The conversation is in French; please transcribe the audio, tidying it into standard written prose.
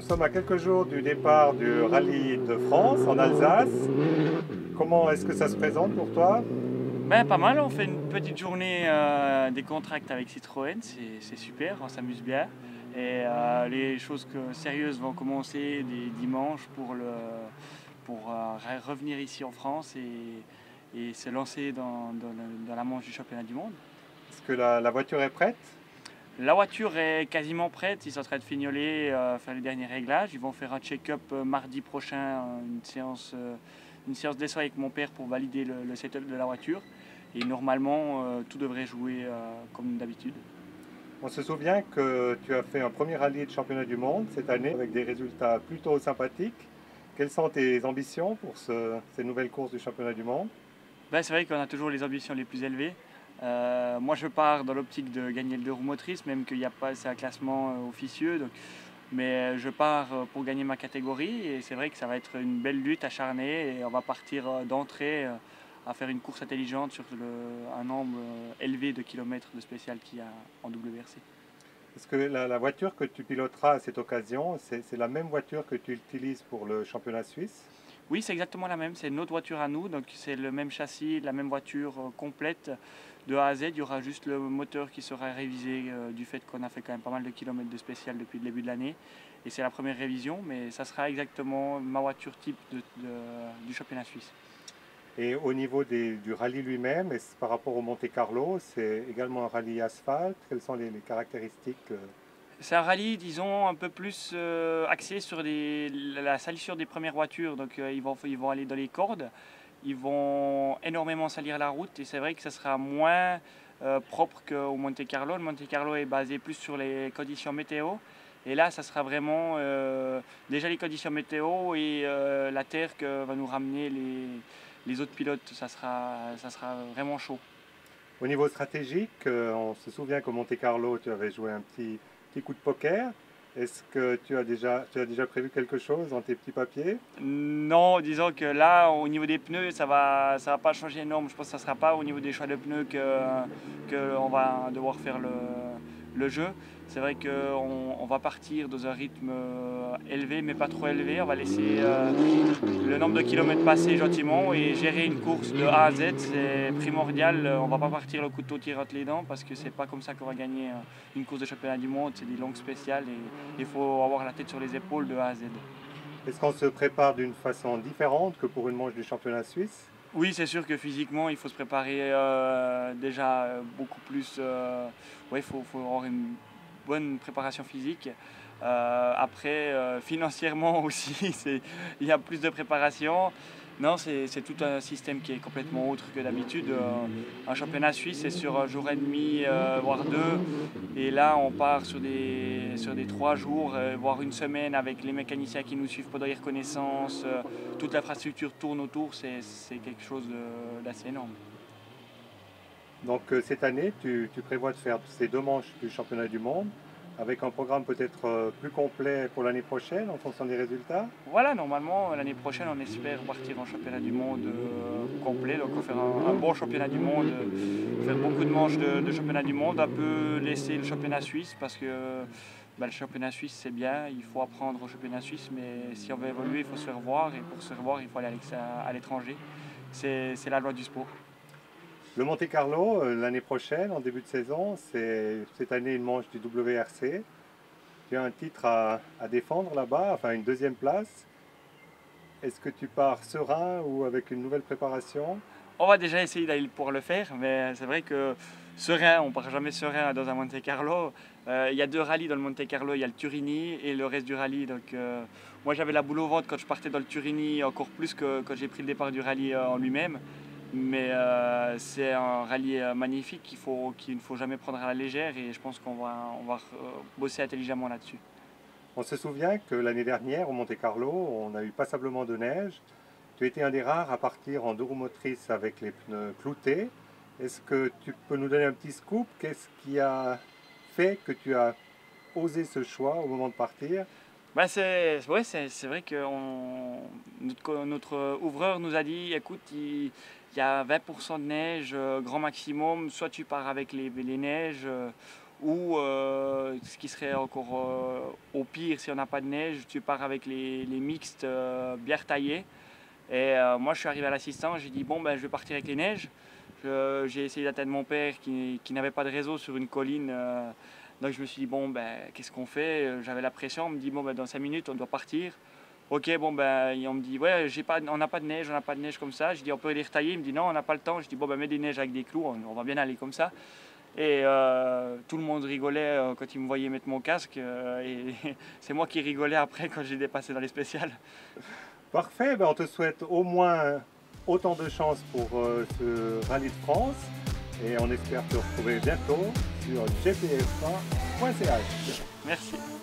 Nous sommes à quelques jours du départ du rallye de France en Alsace. Comment est-ce que ça se présente pour toi? Ben, pas mal, on fait une petite journée des contracts avec Citroën, c'est super, on s'amuse bien. Et les choses sérieuses vont commencer dimanche pour revenir ici en France et se lancer dans la manche du championnat du monde. Est-ce que la voiture est prête? La voiture est quasiment prête, ils sont en train de fignoler, faire les derniers réglages. Ils vont faire un check-up mardi prochain, une séance d'essai avec mon père pour valider le setup de la voiture. Et normalement, tout devrait jouer comme d'habitude. On se souvient que tu as fait un premier rallye de championnat du monde cette année avec des résultats plutôt sympathiques. Quelles sont tes ambitions pour ces nouvelles courses du championnat du monde? Ben, c'est vrai qu'on a toujours les ambitions les plus élevées. Moi, je pars dans l'optique de gagner le deux roues motrices, même qu'il n'y a pas c'est un classement officieux. Mais je pars pour gagner ma catégorie et c'est vrai que ça va être une belle lutte acharnée et on va partir d'entrée à faire une course intelligente sur un nombre élevé de kilomètres de spécial qu'il y a en WRC. Est-ce que la voiture que tu piloteras à cette occasion, c'est la même voiture que tu utilises pour le championnat suisse? Oui, c'est exactement la même, c'est notre voiture à nous, donc c'est le même châssis, la même voiture complète de A à Z. Il y aura juste le moteur qui sera révisé du fait qu'on a fait quand même pas mal de kilomètres de spécial depuis le début de l'année. Et c'est la première révision, mais ça sera exactement ma voiture type du championnat suisse. Et au niveau du rallye lui-même, par rapport au Monte Carlo, c'est également un rallye asphalte. Quelles sont les caractéristiques? C'est un rallye, disons, un peu plus axé sur la salissure des premières voitures. Donc ils vont aller dans les cordes, ils vont énormément salir la route et c'est vrai que ça sera moins propre qu'au Monte Carlo. Le Monte Carlo est basé plus sur les conditions météo. Et là, ça sera vraiment déjà les conditions météo et la terre que va nous ramener les autres pilotes. Ça sera vraiment chaud. Au niveau stratégique, on se souvient qu'au Monte Carlo, tu avais joué un petit coup de poker. Est-ce que tu as déjà prévu quelque chose dans tes petits papiers? Non, disons que là, au niveau des pneus, ça va pas changer énorme. Je pense que ça sera pas au niveau des choix de pneus que on va devoir faire le jeu. C'est vrai qu'on va partir dans un rythme élevé, mais pas trop élevé. On va laisser le nombre de kilomètres passer gentiment et gérer une course de A à Z, c'est primordial. On va pas partir le couteau tiré entre les dents parce que c'est pas comme ça qu'on va gagner une course de championnat du monde. C'est des longues spéciales et il faut avoir la tête sur les épaules de A à Z. Est-ce qu'on se prépare d'une façon différente que pour une manche du championnat suisse? Oui, c'est sûr que physiquement, il faut se préparer déjà beaucoup plus. Ouais, faut avoir une bonne préparation physique. Après, financièrement aussi, il y a plus de préparation. Non, c'est tout un système qui est complètement autre que d'habitude. Un championnat suisse, c'est sur un jour et demi, voire deux. Et là, on part sur des 3 jours, voire une semaine avec les mécaniciens qui nous suivent pendant les reconnaissances. Toute l'infrastructure tourne autour, c'est quelque chose d'assez énorme. Donc cette année, tu prévois de faire ces deux manches du championnat du monde avec un programme peut-être plus complet pour l'année prochaine en fonction des résultats? Voilà, normalement, l'année prochaine, on espère partir en championnat du monde complet. Donc, on va faire un bon championnat du monde, faire beaucoup de manches de championnat du monde, un peu laisser le championnat suisse parce que bah, le championnat suisse, c'est bien, il faut apprendre au championnat suisse, mais si on veut évoluer, il faut se faire voir et pour se faire voir, il faut aller à l'étranger. C'est la loi du sport. Le Monte Carlo, l'année prochaine, en début de saison, c'est cette année une manche du WRC. Tu as un titre à défendre là-bas, enfin une deuxième place. Est-ce que tu pars serein ou avec une nouvelle préparation? On va déjà essayer d'aller pour le faire, mais c'est vrai que serein, on part jamais serein dans un Monte Carlo. Il y a deux rallyes dans le Monte Carlo, il y a le Turini et le reste du rallye. Donc moi j'avais la boule au ventre quand je partais dans le Turini, encore plus que quand j'ai pris le départ du rallye en lui-même. Mais c'est un rallye magnifique qu'il ne faut jamais prendre à la légère et je pense on va bosser intelligemment là-dessus. On se souvient que l'année dernière, au Monte Carlo, on a eu passablement de neige. Tu étais un des rares à partir en deux roues motrices avec les pneus cloutés. Est-ce que tu peux nous donner un petit scoop? Qu'est-ce qui a fait que tu as osé ce choix au moment de partir? Bah c'est vrai que notre ouvreur nous a dit, écoute, il y a 20% de neige, grand maximum, soit tu pars avec les neiges, Ou ce qui serait encore au pire, si on n'a pas de neige, tu pars avec les mixtes bière taillée. Et moi je suis arrivé à l'assistance, j'ai dit bon ben je vais partir avec les neiges. J'ai essayé d'atteindre mon père qui n'avait pas de réseau sur une colline. Donc je me suis dit bon ben qu'est-ce qu'on fait? J'avais la pression, on me dit bon ben dans 5 minutes on doit partir. Ok bon ben on me dit ouais on n'a pas de neige comme ça. Je dis on peut les retailler, il me dit non on n'a pas le temps. Je dis bon ben mets des neiges avec des clous, on va bien aller comme ça. Et tout le monde rigolait quand il me voyait mettre mon casque. Et c'est moi qui rigolais après quand j'ai dépassé dans les spéciales. Parfait, ben on te souhaite au moins autant de chance pour ce Rallye de France et on espère te retrouver bientôt sur gpf1.ch. Merci.